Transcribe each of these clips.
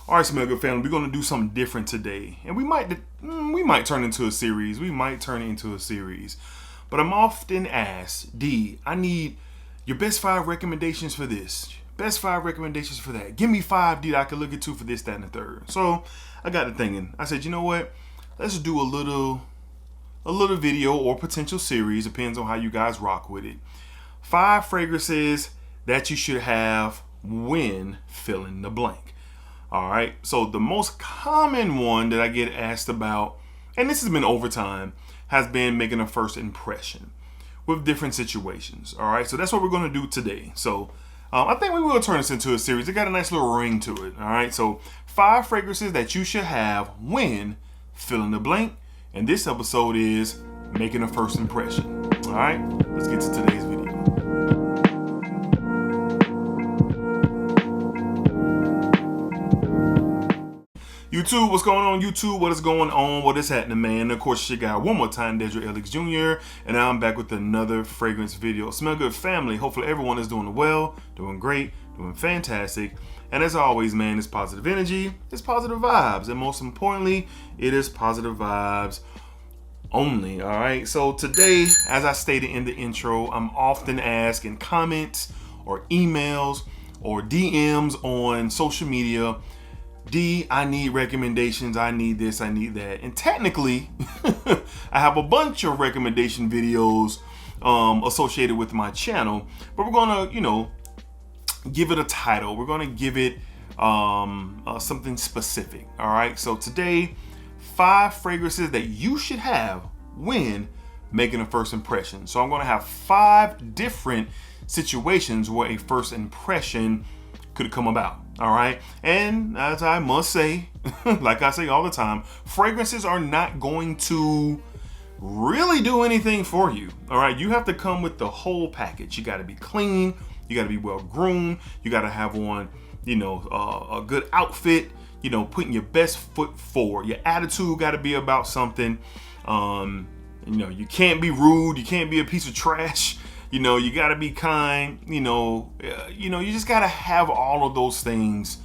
All right, Smell Good family, we're gonna do something different today, and we might turn into a series. But I'm often asked, D, I need your best 5 recommendations for this, best 5 recommendations for that. Give me 5, D, that I can look into for this, that, and the third. So I got to thinking. I said, you know what? Let's do a little video or potential series. Depends on how you guys rock with it. 5 fragrances that you should have when fill in the blank. All right. So the most common one that I get asked about, and this has been over time, has been making a first impression with different situations. All right. So that's what we're going to do today. So I think we will turn this into a series. It got a nice little ring to it. All right. So 5 fragrances that you should have when fill in the blank. And this episode is making a first impression. All right. Let's get to today's video. YouTube, what's going on YouTube? What is going on? What is happening, man? And of course, it's your guy one more time, DEDRICKHICKSJR, and now I'm back with another fragrance video. Smell Good family. Hopefully everyone is doing well, doing great, doing fantastic. And as always, man, it's positive energy, it's positive vibes, and most importantly, it is positive vibes only. All right. So today, as I stated in the intro, I'm often asked in comments or emails or DMs on social media, D, I need recommendations. I need this, I need that. And technically, I have a bunch of recommendation videos associated with my channel, but we're gonna, give it a title. We're gonna give it something specific. All right. So today, 5 fragrances that you should have when making a first impression. So I'm gonna have 5 different situations where a first impression could come about. All right. And as I must say, like I say all the time, fragrances are not going to really do anything for you. All right. You have to come with the whole package. You got to be clean. You got to be well groomed. You got to have on, a good outfit, putting your best foot forward. Your attitude got to be about something. You can't be rude. You can't be a piece of trash. You got to be kind, you just got to have all of those things,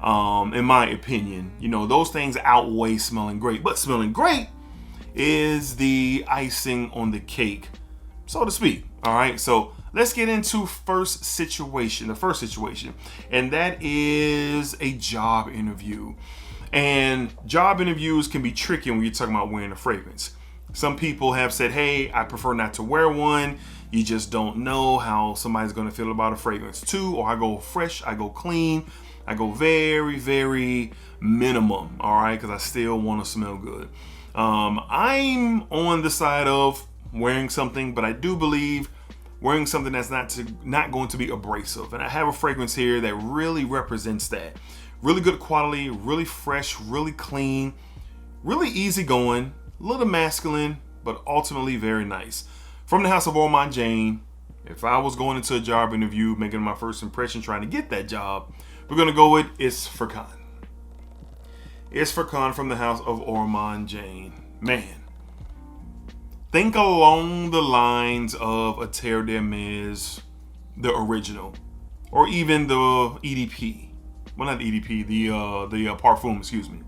in my opinion. Those things outweigh smelling great. But smelling great is the icing on the cake, so to speak. All right, so let's get into the first situation, and that is a job interview. And job interviews can be tricky when you're talking about wearing a fragrance. Some people have said, hey, I prefer not to wear one. You just don't know how somebody's going to feel about a fragrance too. Or I go fresh, I go clean, I go very, very minimum. All right, because I still want to smell good. I'm on the side of wearing something, but I do believe wearing something that's not going to be abrasive. And I have a fragrance here that really represents that. Really good quality, really fresh, really clean, really easygoing, a little masculine, but ultimately very nice. From the house of Ormond Jane. If I was going into a job interview, making my first impression, trying to get that job, we're going to go with It's for Con. It's for Con from the house of Ormond Jane. Man, think along the lines of a Terre d'Hermes, the original, or even the EDP. Well, not the EDP, the Parfum, excuse me.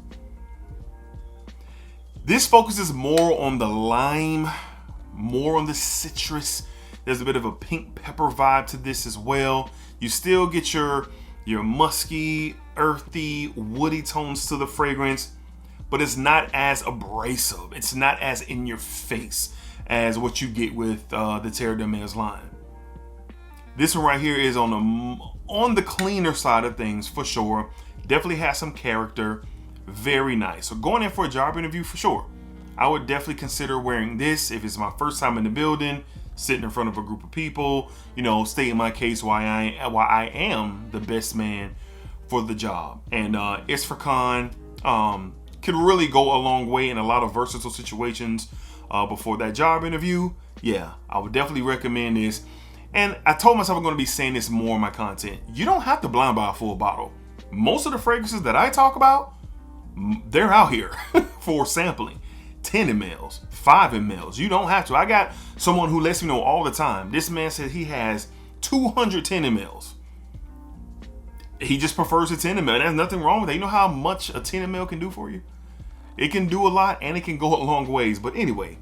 This focuses more on the lime, more on the citrus. There's a bit of a pink pepper vibe to this as well. You still get your musky, earthy, woody tones to the fragrance, but it's not as abrasive. It's not as in your face as what you get with the Terre d'Hermes line. This one right here is on the cleaner side of things for sure. Definitely has some character. Very nice. So going in for a job interview for sure. I would definitely consider wearing this if it's my first time in the building, sitting in front of a group of people, stating my case why I am the best man for the job. And It's for Con could really go a long way in a lot of versatile situations before that job interview. Yeah, I would definitely recommend this. And I told myself I'm going to be saying this more in my content. You don't have to blind buy a full bottle. Most of the fragrances that I talk about, they're out here for sampling. 10 mLs, 5 mLs. You don't have to. I got someone who lets me know all the time. This man says he has 210 mLs. He just prefers a 10 ml. There's nothing wrong with it. You know how much a 10 ml can do for you? It can do a lot and it can go a long ways. But anyway,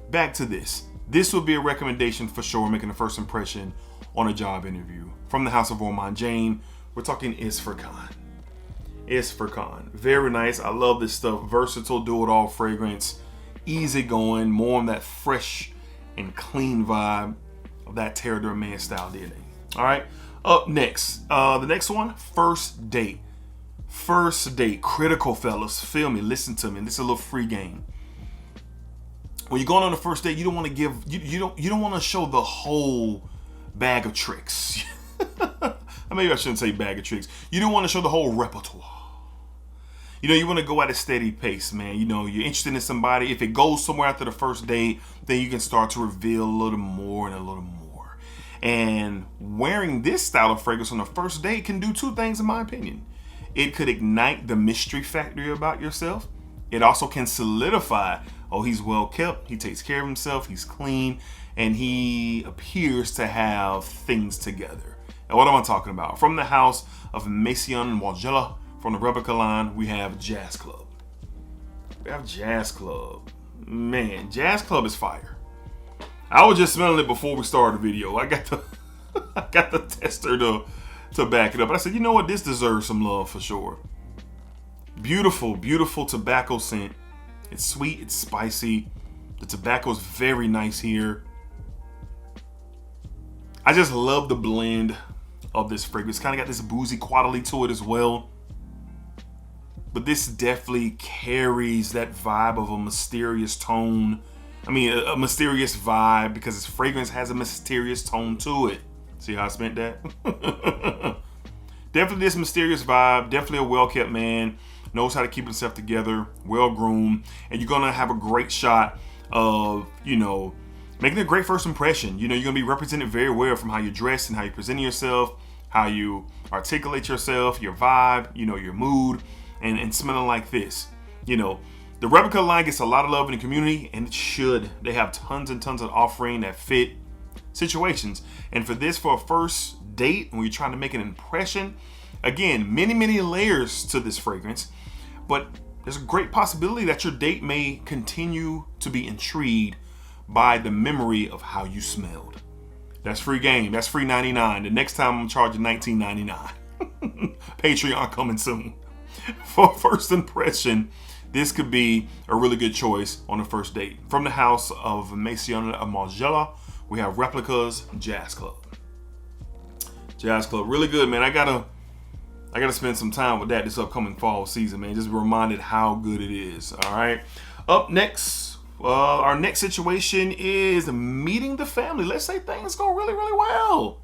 back to this. This would be a recommendation for sure, making a first impression on a job interview. From the house of Ormond Jane, we're talking Isfrakan. Isfrakan. Very nice. I love this stuff. Versatile, do-it-all fragrance. Easy going. More on that fresh and clean vibe of that Terre de Man style DNA. All right. Up next. The next one, first date. First date. Critical, fellas. Feel me. Listen to me. This is a little free game. When you're going on a first date, you don't want to give, you don't want to show the whole bag of tricks. Maybe I shouldn't say bag of tricks. You don't want to show the whole repertoire. You know, you want to go at a steady pace, man. You know, you're interested in somebody. If it goes somewhere after the first date, then you can start to reveal a little more and a little more. And wearing this style of fragrance on the first date can do two things, in my opinion. It could ignite the mystery factor about yourself. It also can solidify, oh, he's well kept, he takes care of himself, he's clean, and he appears to have things together. And what am I talking about? From the house of Maison Margiela, from the Replica line, we have Jazz Club. We have Jazz Club. Man, Jazz Club is fire. I was just smelling it before we started the video. I got the tester to back it up. But I said, you know what? This deserves some love for sure. Beautiful, beautiful tobacco scent. It's sweet, it's spicy. The tobacco is very nice here. I just love the blend of this fragrance. Kind of got this boozy quality to it as well. But this definitely carries that vibe of a mysterious tone. I mean, a mysterious vibe because this fragrance has a mysterious tone to it. See how I spent that? Definitely this mysterious vibe. Definitely a well-kept man. Knows how to keep himself together. Well-groomed. And you're going to have a great shot of, you know, making a great first impression. You know, you're going to be represented very well from how you dress and how you present yourself, how you articulate yourself, your vibe, you know, your mood, and smelling like this. You know, the Replica line gets a lot of love in the community, and it should. They have tons and tons of offering that fit situations. And for this, for a first date, when you're trying to make an impression, again, many, many layers to this fragrance, but there's a great possibility that your date may continue to be intrigued by the memory of how you smelled. That's free game. That's free 99. The next time I'm charging $19.99. Patreon coming soon. For first impression, this could be a really good choice on the first date. From the house of Maison Margiela, we have Replica's Jazz Club. Jazz Club, really good, man. I gotta spend some time with that this upcoming fall season, man. Just be reminded how good it is. All right. Up next, our next situation is meeting the family. Let's say things go really, really well.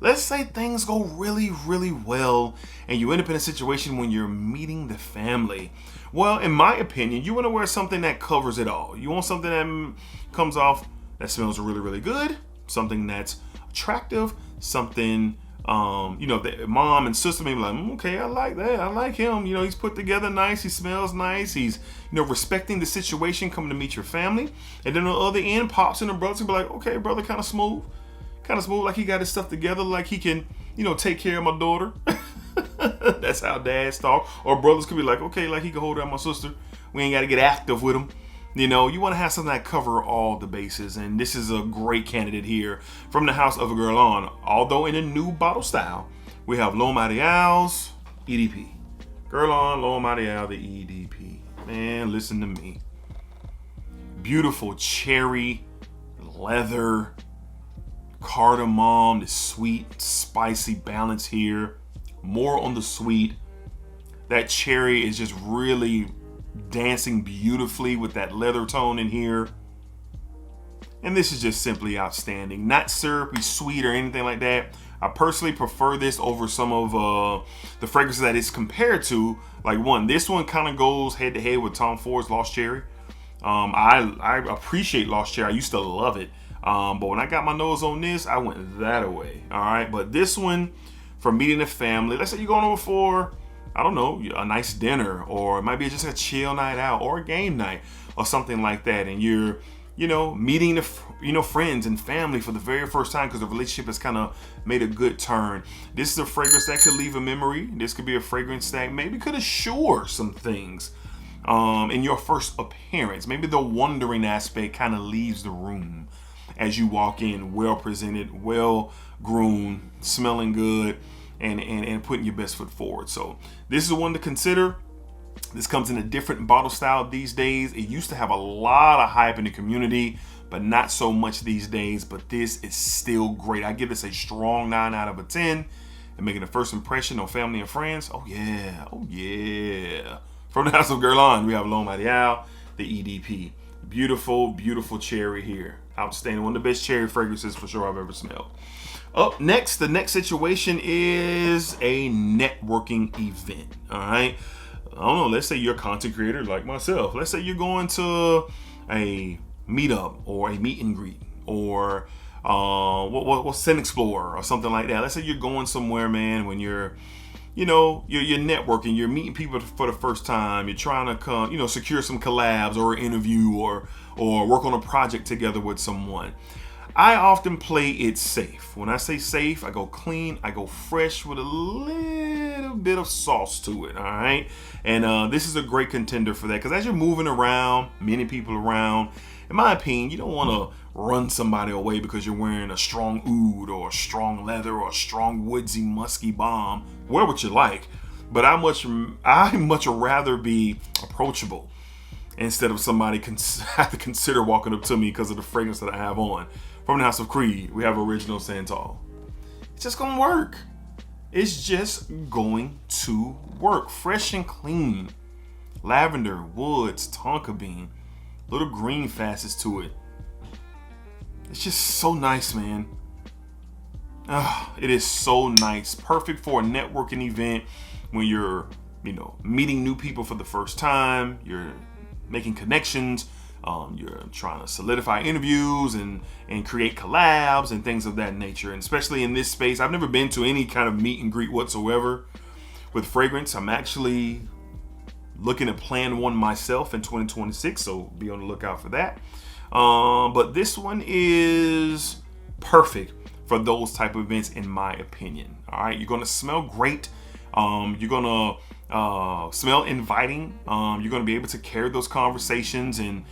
Let's say things go really, really well, and you end up in a situation when you're meeting the family. Well, in my opinion, you want to wear something that covers it all. You want something that comes off that smells really, really good, something that's attractive, something, you know, the mom and sister may be like, okay, I like that. I like him. You know, he's put together nice. He smells nice. He's, you know, respecting the situation, coming to meet your family. And then on the other end, pops and the brothers will be like, okay, brother, kind of smooth, like he got his stuff together, like he can, you know, take care of my daughter. That's how dads talk. Or brothers could be like, okay, like he can hold down my sister. We ain't got to get active with him. You know, you want to have something that cover all the bases, and this is a great candidate here from the house of a girl on. Although in a new bottle style, we have L'Homme Ideal's EDP. Girl on, L'Homme Ideal, the EDP. Man, listen to me. Beautiful cherry, leather, cardamom, the sweet, spicy balance here. More on the sweet. That cherry is just really dancing beautifully with that leather tone in here. And this is just simply outstanding. Not syrupy sweet or anything like that. I personally prefer this over some of the fragrances that it's compared to. Like this one kind of goes head to head with Tom Ford's Lost Cherry. I appreciate Lost Cherry. I used to love it. But when I got my nose on this, I went that away. All right. But this one, for meeting the family, let's say you're going over for, I don't know, a nice dinner, or it might be just a chill night out or a game night or something like that. And you're meeting the friends and family for the very first time because the relationship has kind of made a good turn. This is a fragrance that could leave a memory. This could be a fragrance that maybe could assure some things in your first appearance. Maybe the wondering aspect kind of leaves the room as you walk in, well presented, well groomed, smelling good, and putting your best foot forward. So this is one to consider. This comes in a different bottle style these days. It used to have a lot of hype in the community, but not so much these days. But this is still great. I give this a strong 9 out of 10. And making a first impression on family and friends. Oh yeah, oh yeah. From the House of Guerlain, we have L'Homme Ideal, the EDP. Beautiful, beautiful cherry here. Outstanding. One of the best cherry fragrances for sure I've ever smelled. Up next, the next situation is a networking event. All right. I don't know, let's say you're a content creator like myself. Let's say you're going to a meetup or a meet and greet or Scent Explorer or something like that. Let's say you're going somewhere, man, when you're networking, you're meeting people for the first time, you're trying to secure some collabs or an interview or work on a project together with someone. I often play it safe. When I say safe, I go clean, I go fresh with a little bit of sauce to it, all right? And this is a great contender for that because as you're moving around, many people around, in my opinion, you don't want to run somebody away because you're wearing a strong oud or a strong leather or a strong woodsy, musky bomb. Wear what you like, but I much rather be approachable instead of somebody have to consider walking up to me because of the fragrance that I have on. From the House of Creed, we have Original Santal. It's just gonna work. It's just going to work. Fresh and clean. Lavender, woods, tonka bean, little green facets to it. It's just so nice, man. It is so nice. Perfect for a networking event when you're, meeting new people for the first time. You're making connections. You're trying to solidify interviews and create collabs and things of that nature. And especially in this space, I've never been to any kind of meet and greet whatsoever with fragrance. I'm actually looking at plan one myself in 2026, so be on the lookout for that. But this one is perfect for those type of events, in my opinion. All right, you're gonna smell great. You're gonna smell inviting. You're gonna be able to carry those conversations and,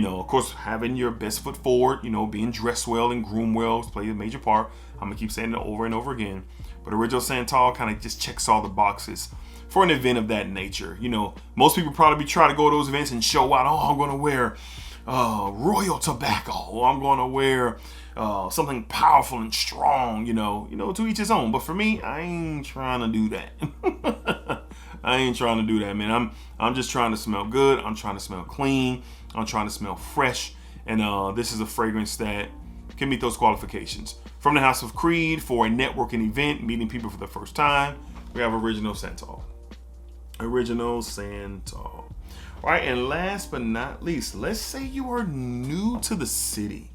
of course, having your best foot forward, being dressed well and groomed well plays a major part. I'm gonna keep saying it over and over again. But Original Santal kind of just checks all the boxes for an event of that nature. Most people probably try to go to those events and show out, oh, I'm gonna wear royal tobacco, or I'm gonna wear something powerful and strong, to each his own. But for me, I ain't trying to do that. I ain't trying to do that, man. I'm just trying to smell good. I'm trying to smell clean. I'm trying to smell fresh. And this is a fragrance that can meet those qualifications. From the House of Creed, for a networking event, meeting people for the first time, we have Original Santal. Original Santal. All right, and last but not least, let's say you are new to the city.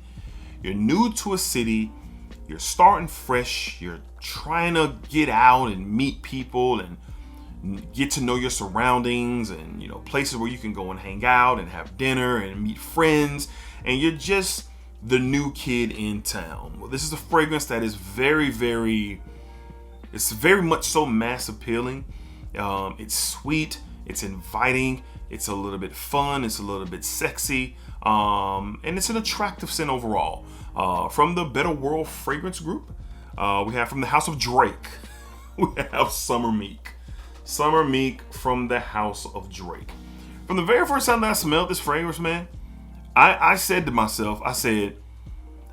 You're new to a city. You're starting fresh. You're trying to get out and meet people and get to know your surroundings and, places where you can go and hang out and have dinner and meet friends. And you're just the new kid in town. Well, this is a fragrance that is very, very, it's very much so mass appealing. It's sweet. It's inviting. It's a little bit fun. It's a little bit sexy. And it's an attractive scent overall. From the Better World Fragrance Group, we have from the House of Drake, we have Summer Meek. Summer Meek from the House of Drake. From the very first time that I smelled this fragrance, man, I said to myself,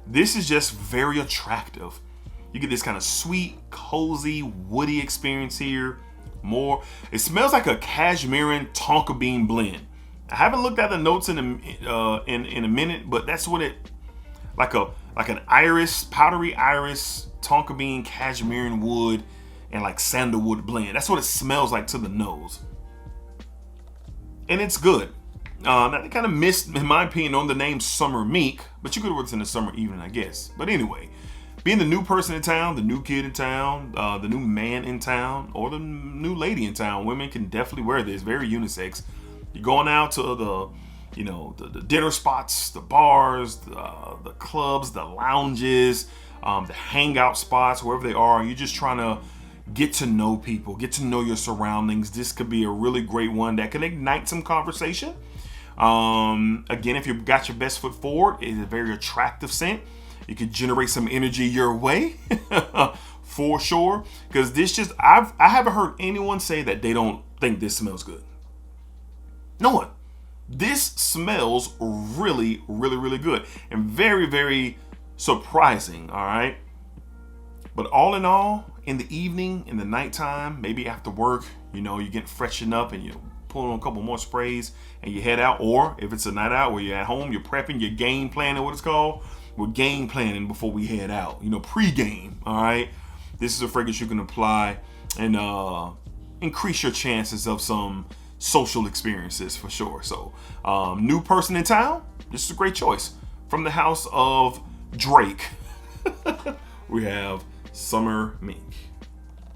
this is just very attractive. You get this kind of sweet, cozy, woody experience here. It smells like a cashmere tonka bean blend. I haven't looked at the notes in a minute, but that's what it like an iris, powdery iris, tonka bean, cashmere wood, and like sandalwood blend. That's what it smells like to the nose, and it's good. Now they kind of missed, in my opinion, on the name Summer Meek, but you could have worked in the summer evening, I guess. But anyway, being the new person in town, the new kid in town, the new man in town, or the new lady in town, women can definitely wear this. Very unisex. You're going out to you know, the dinner spots, the bars, the clubs, the lounges, the hangout spots, wherever they are. You're just trying to get to know people, get to know your surroundings. This could be a really great one that can ignite some conversation. Again, if you've got your best foot forward, it's a very attractive scent. It could generate some energy your way for sure. Because this just, I haven't heard anyone say that they don't think this smells good. No one. This smells really, really, really good and very, very surprising. All right. But all in all, in the evening, in the nighttime, maybe after work, you know, you get freshened up and you pull on a couple more sprays and you head out. Or if it's a night out where you're at home, you're prepping, you're game planning, what it's called. We're game planning before we head out, you know, pre-game. All right. This is a fragrance you can apply and increase your chances of some social experiences for sure. So new person in town, this is a great choice. From the house of Drake, we have Summer Mink.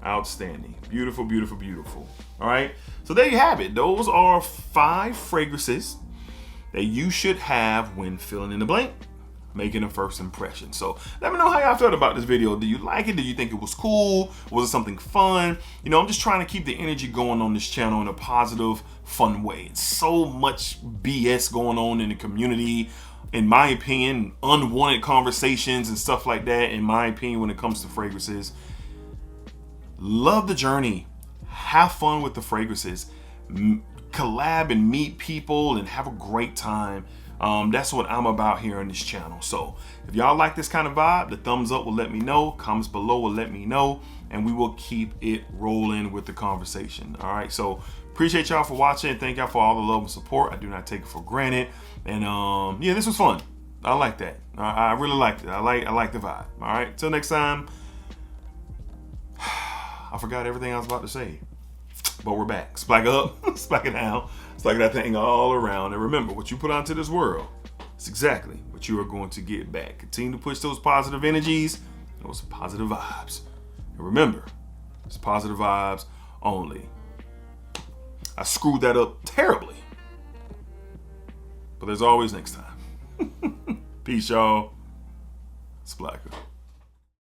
Outstanding. Beautiful, beautiful, beautiful. All right. So there you have it. Those are 5 fragrances that you should have when filling in the blank, making a first impression. So let me know how y'all felt about this video. Do you like it? Did you think it was cool? Was it something fun? You know, I'm just trying to keep the energy going on this channel in a positive, fun way. It's so much BS going on in the community. In my opinion, unwanted conversations and stuff like that, in my opinion, when it comes to fragrances. Love the journey. Have fun with the fragrances. Collab and meet people and have a great time. That's what I'm about here on this channel. So if y'all like this kind of vibe, the thumbs up will let me know. Comments below will let me know. And we will keep it rolling with the conversation. All right. So appreciate y'all for watching. Thank y'all for all the love and support. I do not take it for granted. And yeah, this was fun. I like that. I really liked it. I like the vibe. All right. Till next time. I forgot everything I was about to say. But we're back. Splack up, splack it down, splack that thing all around. And remember, what you put onto this world is exactly what you are going to get back. Continue to push those positive energies, those positive vibes. And remember, it's positive vibes only. I screwed that up terribly. But there's always next time. Peace, y'all. Splacker.